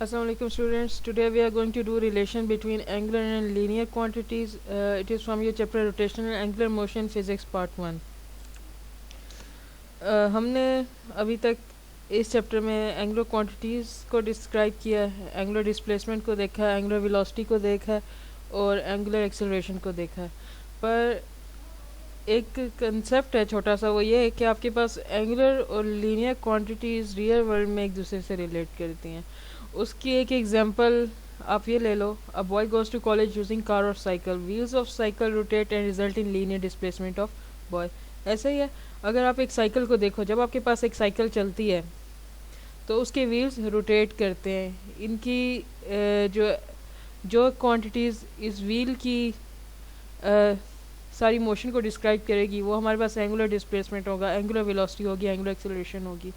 Assalamualaikum students. Today we are going to do relation between angular and linear quantities. It is from your chapter rotational and angular motion physics part 1. हमने अभी तक इस chapter में angular quantities को describe किया है, angular displacement को देखा है, एंगुलर वेलोसिटी को देखा है और एंगुलर एक्सेलरेशन को देखा है। पर एक कंसेप्ट है छोटा सा, वो ये है कि आपके पास एंगुलर और लीनियर क्वांटिटीज़ रियल वर्ल्ड में एक दूसरे से रिलेट करती हैं। उसकी एक एग्जांपल आप ये ले लो, a boy goes to college using car और cycle, wheels of cycle rotate and result in linear displacement of boy. ऐसा ही है, अगर आप एक साइकिल को देखो, जब आपके पास एक साइकिल चलती है तो उसके व्हील्स रोटेट करते हैं। इनकी जो जो क्वांटिटीज़ इस व्हील की सारी मोशन को डिस्क्राइब करेगी, वो हमारे पास एंगुलर डिस्प्लेसमेंट होगा, एंगुलर वेलोसिटी होगी, एंगुलर एक्सेलरेशन होगी।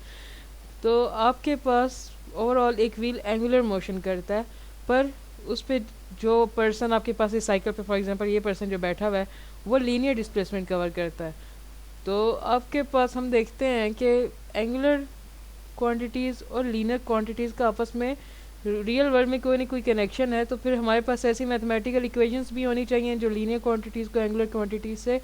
तो आपके पास ओवरऑल एक व्हील एंगुलर मोशन करता है, पर उस पर जो पर्सन आपके पास इस साइकिल पे, फॉर एग्जांपल ये पर्सन जो बैठा हुआ है, वो लीनियर डिस्प्लेसमेंट कवर करता है। तो आपके पास हम देखते हैं कि एंगुलर क्वांटिटीज़ और लीनियर क्वांटिटीज़ का आपस में रियल वर्ल्ड में कोई ना कोई कनेक्शन है। तो फिर हमारे पास ऐसी मैथमेटिकल इक्वेशंस भी होनी चाहिए जो लीनियर क्वांटिटीज़ को एंगुलर क्वांटिटीज़ से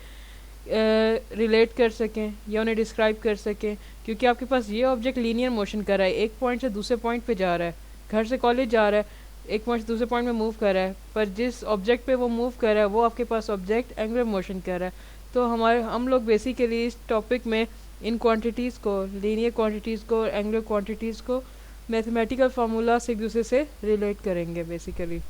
रिलेट कर सकें या उन्हें डिस्क्राइब कर सकें, क्योंकि आपके पास ये ऑब्जेक्ट लीनियर मोशन कर रहा है, एक पॉइंट से दूसरे पॉइंट पे जा रहा है, घर से कॉलेज जा रहा है, एक पॉइंट से दूसरे पॉइंट में मूव कर रहा है, पर जिस ऑब्जेक्ट पे वो मूव कर रहा है वो आपके पास ऑब्जेक्ट एंगुलर मोशन कर रहा है। तो हम लोग बेसिकली इस टॉपिक में इन क्वांटिटीज़ को, लीनियर क्वांटिटीज़ को, एंगुलर क्वांटिटीज़ को मैथमेटिकल फार्मूला से एक दूसरे से रिलेट करेंगे। बेसिकली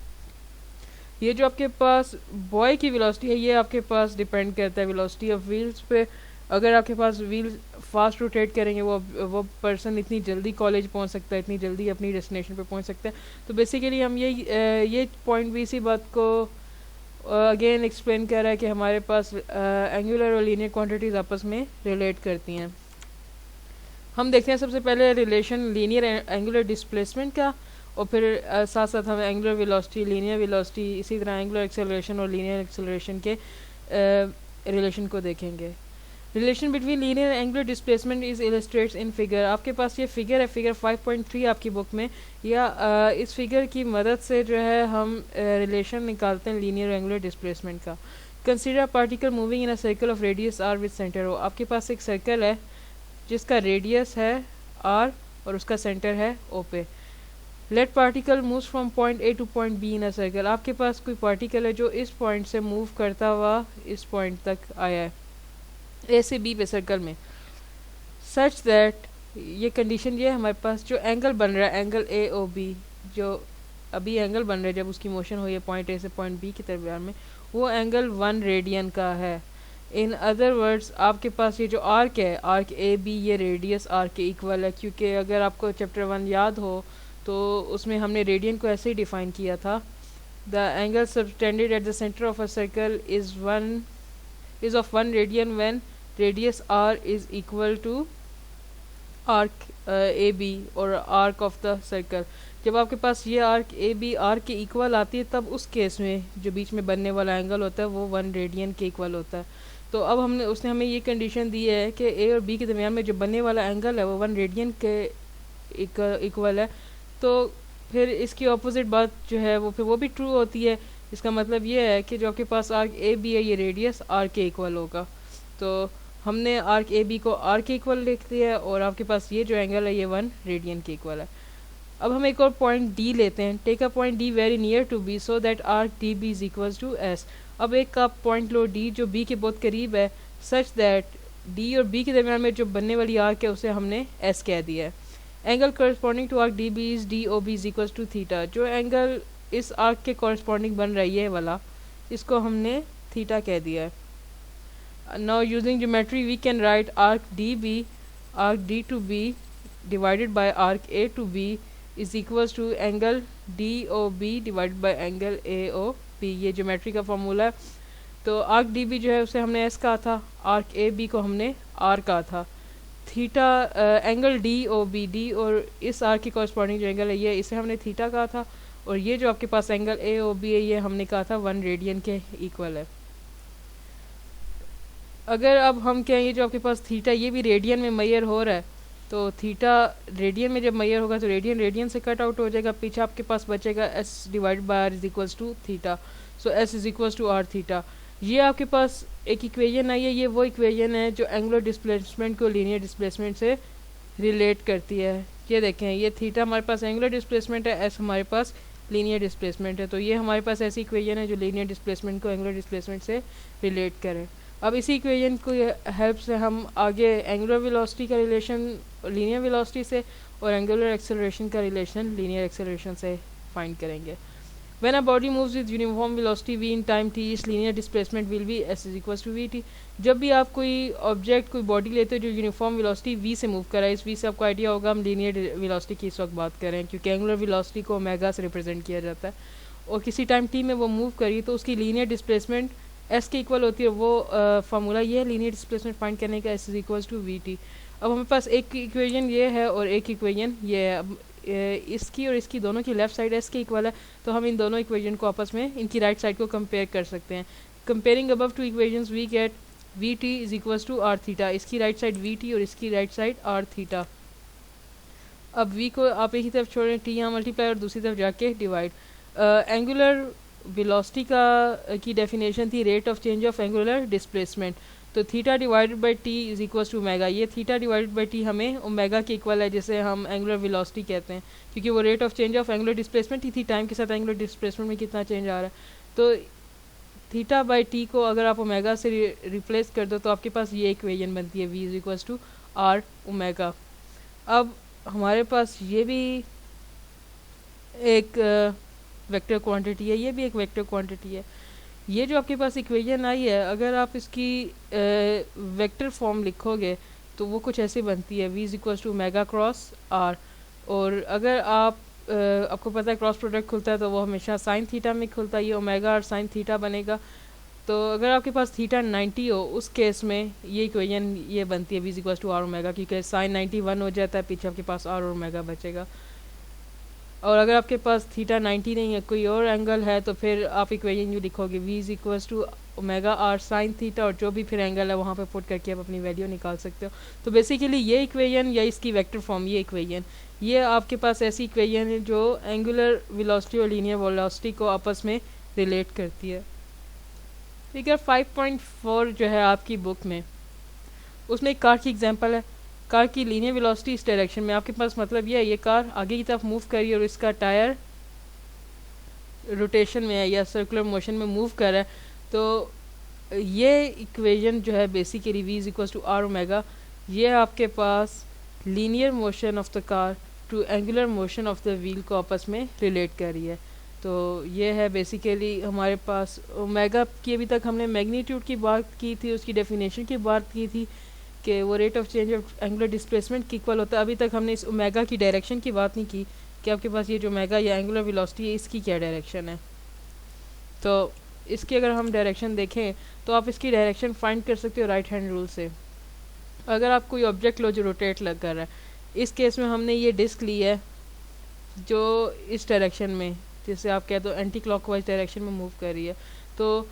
ये जो आपके पास बॉय की वेलोसिटी है, ये आपके पास डिपेंड करता है वेलोसिटी ऑफ व्हील्स पे। अगर आपके पास व्हील्स फास्ट रोटेट करेंगे, वो पर्सन इतनी जल्दी कॉलेज पहुंच सकता है, इतनी जल्दी अपनी डेस्टिनेशन पे पहुंच सकता है। तो बेसिकली हम ये पॉइंट भी इसी बात को अगेन एक्सप्लेन कर रहा है कि हमारे पास एंगुलर और लीनियर क्वांटिटीज़ आपस में रिलेट करती हैं। हम देखते हैं सबसे पहले रिलेशन लीनियर एंगुलर डिस्प्लेसमेंट का, और फिर साथ साथ हम एंगुलर वेलोसिटी, लीनियर वेलोसिटी, इसी तरह एंगुलर एक्सेलरेशन और लीनियर एक्सेलरेशन के रिलेशन को देखेंगे। Relation between linear and angular displacement is illustrates in figure. आपके पास ये फिगर है, फिगर 5.3 आपकी बुक में, या इस फिगर की मदद से जो है हम रिलेशन निकालते हैं लीनियर एंगुलर डिस्प्लेसमेंट का। Consider particle moving in a circle of radius R with centre O. आपके पास एक सर्कल है जिसका रेडियस है आर और उसका सेंटर है ओ पे। Let particle moves from point A to point B in a circle. आपके पास कोई पार्टिकल है जो इस पॉइंट से मूव करता हुआ इस पॉइंट तक आया है, ए से बी पे सर्कल में, सच दैट, ये कंडीशन ये है हमारे पास, जो एंगल बन रहा है, एंगल ए ओ बी, जो अभी एंगल बन रहा है जब उसकी मोशन हुई है पॉइंट ए से पॉइंट बी की तरफ में, वो एंगल 1 रेडियन का है। इन अदर वर्ड्स आपके पास ये जो आर्क है, आर्क ए बी, ये रेडियस आर्क के इक्वल है, क्योंकि अगर आपको चैप्टर 1 याद हो तो उसमें हमने रेडियन को ऐसे ही डिफाइन किया था। The angle subtended at the centre of a circle is of 1 radian when radius R is equal to arc A B और आर्क ऑफ द सर्कल। जब आपके पास ये आर्क ए बी आर्क के इक्वल आती है, तब उस केस में जो बीच में बनने वाला एंगल होता है वो 1 रेडियन के इक्वल होता है। तो अब उसने हमें ये कंडीशन दी है कि ए और बी के दरमियान में जो बनने वाला एंगल है वो 1 रेडियन के इक्वल है। तो फिर इसकी ऑपोजिट बात जो है वो भी ट्रू होती है। इसका मतलब ये है कि जो आपके पास आर्क ए बी है, ये रेडियस आर के इक्वल होगा। तो हमने आर्क ए बी को आर के इक्वल लिख दिया है, और आपके पास ये जो एंगल है ये 1 रेडियन के इक्वल है। अब हम एक और पॉइंट डी लेते हैं। Take a point D very near to B so that arc D B is equal to S. अब एक का पॉइंट लो डी जो बी के बहुत करीब है, सच दैट डी और बी के दरमियान में जो बनने वाली आर्क है उसे हमने एस कह दिया है। Angle corresponding to arc D B is D O B is equal to theta. जो एंगल इस आर्क के कॉरस्पॉन्डिंग बन रहा है ये वाला, इसको हमने थीटा कह दिया है। Now using geometry we can write arc D to B divided by arc A to B is equals to angle D O B divided by angle A O B. ये ज्योमेट्री का formula है। तो arc D B जो है उसे हमने S कहा था, आर्क ए बी को हमने आर कहा था। Theta angle D O B, D और इस आर की कॉरस्पॉन्डिंग जो एंगल है ये, इसे हमने थीटा कहा था, और ये जो आपके पास एंगल ए ओ बी है ये हमने कहा था 1 रेडियन के इक्वल है। अगर अब हम कहें ये जो आपके पास थीटा ये भी रेडियन में मेजर हो रहा है, तो थीटा रेडियन में जब मेजर होगा तो रेडियन रेडियन से कट आउट हो जाएगा, पीछे आपके पास बचेगा S divide by R is equals to theta. So S is equals to R theta. ये आपके पास एक इक्वेशन आई है, ये वो इक्वेशन है जो एंगुलर डिस्प्लेसमेंट को लीनियर डिस्प्लेसमेंट से रिलेट करती है। ये देखें, ये थीटा हमारे पास एंगुलर डिस्प्लेसमेंट है, एस हमारे पास लीनियर डिस्प्लेसमेंट है। तो ये हमारे पास ऐसी इक्वेशन है जो लीनियर डिस्प्लेसमेंट को एंगुलर डिस्प्लेसमेंट से रिलेट करे। अब इसी इक्वेशन को हेल्प से हम आगे एंगुलर वेलोसिटी का रिलेशन लीनियर वेलोसिटी से और एंगुलर एक्सेलरेशन का रिलेशन लीनियर एक्सेलरेशन से फाइंड करेंगे। When a body moves with uniform velocity v in time t, its linear displacement will be s is equals to vt। जब भी आप कोई ऑब्जेक्ट कोई बॉडी लेते हो जो यूनिफॉर्म वेलोसिटी v से मूव कर रहा है, इस v से आपको आइडिया होगा हम लीनियर वेलोसिटी की इस वक्त बात कर रहे हैं, क्योंकि एंगुलर वेलोसिटी को ओमेगा से रिप्रेजेंट किया जाता है और किसी टाइम t में वो मूव करी तो उसकी लीनियर डिस्प्लेसमेंट s के इक्वल होती है। वो फार्मूला ये है लीनियर डिस्प्लेसमेंट फाइंड करने का, s is equals to vt। अब हमारे पास एक इक्वेशन ये है और एक इक्वेशन ये है। अब इसकी और इसकी दोनों की लेफ्ट साइड एस के इक्वल है, तो हम इन दोनों इक्वेशन को आपस में इनकी राइट साइड को कंपेयर कर सकते हैं। Comparing above two equations we get V T is equals to R theta. इसकी राइट साइड वी टी और इसकी राइट साइड आर थीटा। अब वी को आप एक ही तरफ छोड़ें, टी यहाँ मल्टीप्लाई और दूसरी तरफ जाके डिवाइड। एंगुलर वेलोसिटी की डेफिनेशन थी rate of change of angular displacement. तो theta divided by T is equals to omega. ये थीटा डिवाइडेड बाई टी हमें ओमेगा के इक्वल है, जिसे हम एंगुलर वेलोसिटी कहते हैं, क्योंकि वो rate of change of angular displacement ही थी, टाइम के साथ एंगुलर डिस्प्लेसमेंट में कितना चेंज आ रहा है। तो थीटा बाई टी को अगर आप ओमेगा से रिप्लेस कर दो तो आपके पास ये इक्वेशन बनती है v is equals to R omega. अब हमारे पास ये भी एक वेक्टर क्वांटिटी है, ये भी एक वेक्टर क्वांटिटी है। ये जो आपके पास इक्वेशन आई है, अगर आप इसकी वेक्टर फॉर्म लिखोगे तो वो कुछ ऐसे बनती है, v is equals to omega cross R. और अगर आप आपको पता है क्रॉस प्रोडक्ट खुलता है तो वो हमेशा साइन थीटा में खुलता है, ये ओमेगा और साइन थीटा बनेगा। तो अगर आपके पास थीटा 90 हो उस केस में ये इक्वेशन ये बनती है v is equals to R omega, क्योंकि साइन 91 हो जाता है, पीछे आपके पास आर और ओमेगा बचेगा। और अगर आपके पास थीटा 90 नहीं है, कोई और एंगल है, तो फिर आप इक्वेशन जो लिखोगे v is equals to omega R sine theta, और जो भी फिर एंगल है वहाँ पे पुट करके आप अपनी वैल्यू निकाल सकते हो। तो बेसिकली ये इक्वेशन या इसकी वेक्टर फॉर्म ये इक्वेशन, ये आपके पास ऐसी इक्वेशन है जो एंगुलर वेलोसिटी और लीनियर वेलोसिटी को आपस में रिलेट करती है। फिगर 5.4 जो है आपकी बुक में, उसमें एक कार की एग्जांपल है। कार की लीनियर वेलोसिटी इस डायरेक्शन में, आपके पास मतलब ये है ये कार आगे की तरफ मूव कर रही है और इसका टायर रोटेशन में है या सर्कुलर मोशन में मूव कर रहा है। तो ये इक्वेशन जो है basically v is equals to R omega, ये आपके पास linear motion of the car to angular motion of the wheel को आपस में रिलेट कर रही है। तो ये है बेसिकली हमारे पास ओमेगा की। अभी तक हमने मैग्नीट्यूड की बात की थी, उसकी डेफिनेशन की बात की थी कि वो rate of change of angular displacement की इक्वल होता है। अभी तक हमने इस ओमेगा की डायरेक्शन की बात नहीं की कि आपके पास ये जो ओमेगा या एंगुलर वेलोसिटी है इसकी क्या डायरेक्शन है। तो इसकी अगर हम डायरेक्शन देखें तो आप इसकी डायरेक्शन फाइंड कर सकते हो राइट हैंड रूल से। अगर आप कोई ऑब्जेक्ट लो जो रोटेट कर रहा है, इस केस में हमने ये डिस्क ली है जो इस डायरेक्शन में, जैसे आप कह दो एंटी क्लॉकवाइज डायरेक्शन में मूव कर रही है, तो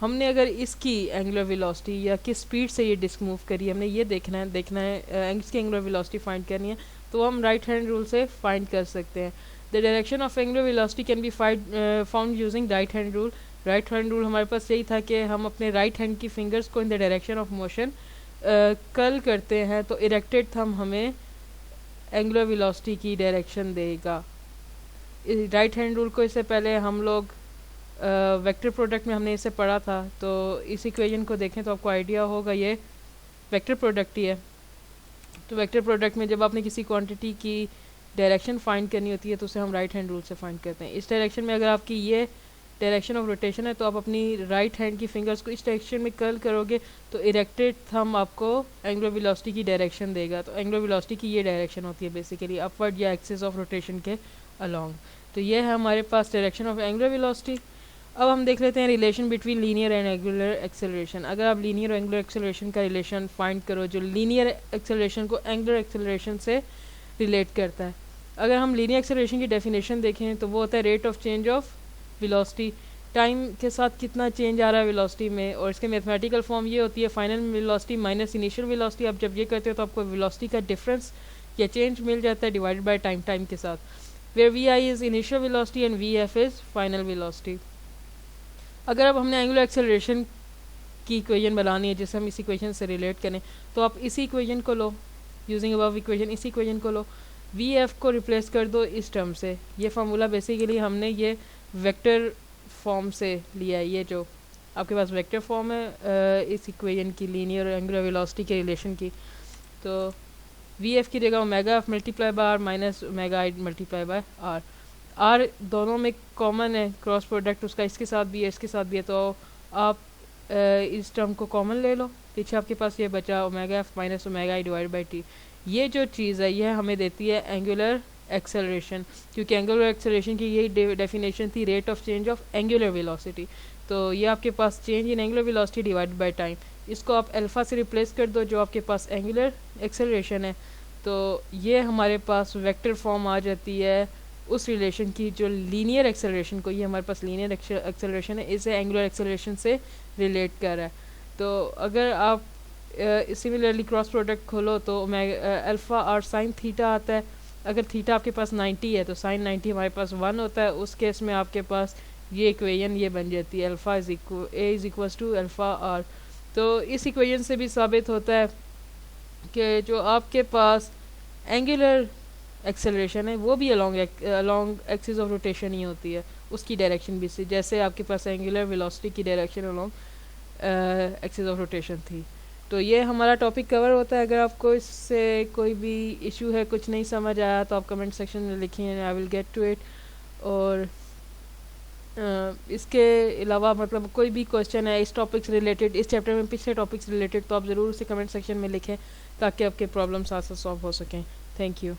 हमने अगर इसकी एंगुलर वेलोसिटी या किस स्पीड से ये डिस्क मूव करी हमने ये देखना है इसकी एंगुलर वेलोसिटी फाइंड करनी है, तो हम राइट हैंड रूल से फाइंड कर सकते हैं। The direction of angular velocity can be found using right hand rule. Right hand rule हमारे पास यही था कि हम अपने राइट हैंड की फिंगर्स को in the direction of motion curl करते हैं, तो इरेक्टेड थंब हमें एंगुलर वेलोसिटी की डायरेक्शन देगा। राइट हैंड रूल को इससे पहले हम लोग वेक्टर प्रोडक्ट में हमने इसे पढ़ा था, तो इस इक्वेशन को देखें तो आपको आइडिया होगा ये वेक्टर प्रोडक्ट ही है। तो वेक्टर प्रोडक्ट में जब आपने किसी क्वांटिटी की डायरेक्शन फाइंड करनी होती है तो उसे हम राइट हैंड रूल से फाइंड करते हैं। इस डायरेक्शन में अगर आपकी ये डायरेक्शन ऑफ रोटेशन है तो आप अपनी राइट हैंड की फिंगर्स को इस डायरेक्शन में कर्ल करोगे तो इरेक्टेड थंब आपको एंगुलर वेलोसिटी की डायरेक्शन देगा। तो एंगुलर वेलोसिटी की ये डायरेक्शन होती है बेसिकली अपवर्ड या एक्सिस ऑफ रोटेशन के अलोंग। तो ये है हमारे पास डायरेक्शन ऑफ एंगुलर वेलोसिटी। अब हम देख लेते हैं relation between linear and angular acceleration. अगर आप लीनियर और एंगुलर एक्सेलरेशन का रिलेशन फाइंड करो जो लीनियर एक्सेलरेशन को एंगुलर एक्सेलरेशन से रिलेट करता है। अगर हम लीनियर एक्सेलरेशन की डेफिनेशन देखें तो वो होता है rate of change of velocity, time के साथ कितना चेंज आ रहा है वेलोसिटी में, और इसके मैथमेटिकल फॉर्म ये होती है final velocity minus initial velocity. आप जब ये करते हो तो आपको वेलोसिटी का डिफरेंस या चेंज मिल जाता है डिवाइडेड बाय टाइम के साथ, where V I is initial velocity and V F is final velocity. अगर अब हमने एंगुलर एक्सेलरेशन की इक्वेशन बनानी है जिसे हम इस इक्वेशन से रिलेट करें, तो आप इसी इक्वेशन को लो, यूजिंग अबव इक्वेशन इसी इक्वेशन को लो, वी एफ को रिप्लेस कर दो इस टर्म से। ये फार्मूला बेसिकली हमने ये वेक्टर फॉर्म से लिया है, ये जो आपके पास वेक्टर फॉर्म है इस इक्वेशन की लीनियर और एंगुलर वेलोसिटी के रिलेशन की। तो वी एफ की जगह omega F multiply by R minus omega I multiply by R. R दोनों में कॉमन है, क्रॉस प्रोडक्ट उसका इसके साथ भी है इसके साथ भी है, तो आप इस टर्म को कॉमन ले लो, पीछे आपके पास ये बचा omega F minus omega I divide by T. ये जो चीज़ है ये हमें देती है एंगुलर एक्सेलरेशन, क्योंकि एंगुलर एक्सेलरेशन की यही डेफिनेशन थी, rate of change of angular velocity. तो ये आपके पास change in angular velocity divide by time, इसको आप अल्फ़ा से रिप्लेस कर दो जो आपके पास एंगुलर एक्सेलरेशन है, तो ये हमारे पास वेक्टर फॉर्म आ जाती है उस रिलेशन की जो लीनियर एक्सेलरेशन को, ये हमारे पास लीनियर एक्सेलरेशन है, इसे एंगुलर एक्सेलरेशन से रिलेट कर रहा है। तो अगर आप सिमिलरली क्रॉस प्रोडक्ट खोलो तो अल्फ़ा और साइन थीटा आता है। अगर थीटा आपके पास 90 है तो साइन 90 हमारे पास 1 होता है। उस केस में आपके पास ये इक्वेशन ये बन जाती है alpha is equals to alpha R. तो इस इक्वेशन से भी साबित होता है कि जो आपके पास एंगुलर एक्सेलरेशन है वो भी अलोंग एक्सिस ऑफ रोटेशन ही होती है, उसकी डायरेक्शन भी से, जैसे आपके पास एंगुलर वेलोसिटी की direction along axis of rotation थी। तो ये हमारा टॉपिक कवर होता है। अगर आपको इससे कोई भी इशू है, कुछ नहीं समझ आया, तो आप कमेंट सेक्शन में लिखिए, I will get to it. और इसके अलावा मतलब कोई भी क्वेश्चन है इस टॉपिक से रिलेटेड, इस चैप्टर में पिछले टॉपिक से रिलेटेड, तो आप ज़रूर उसे कमेंट सेक्शन में लिखें ताकि आपके प्रॉब्लम्स साथ साथ सॉल्व हो सकें। Thank you.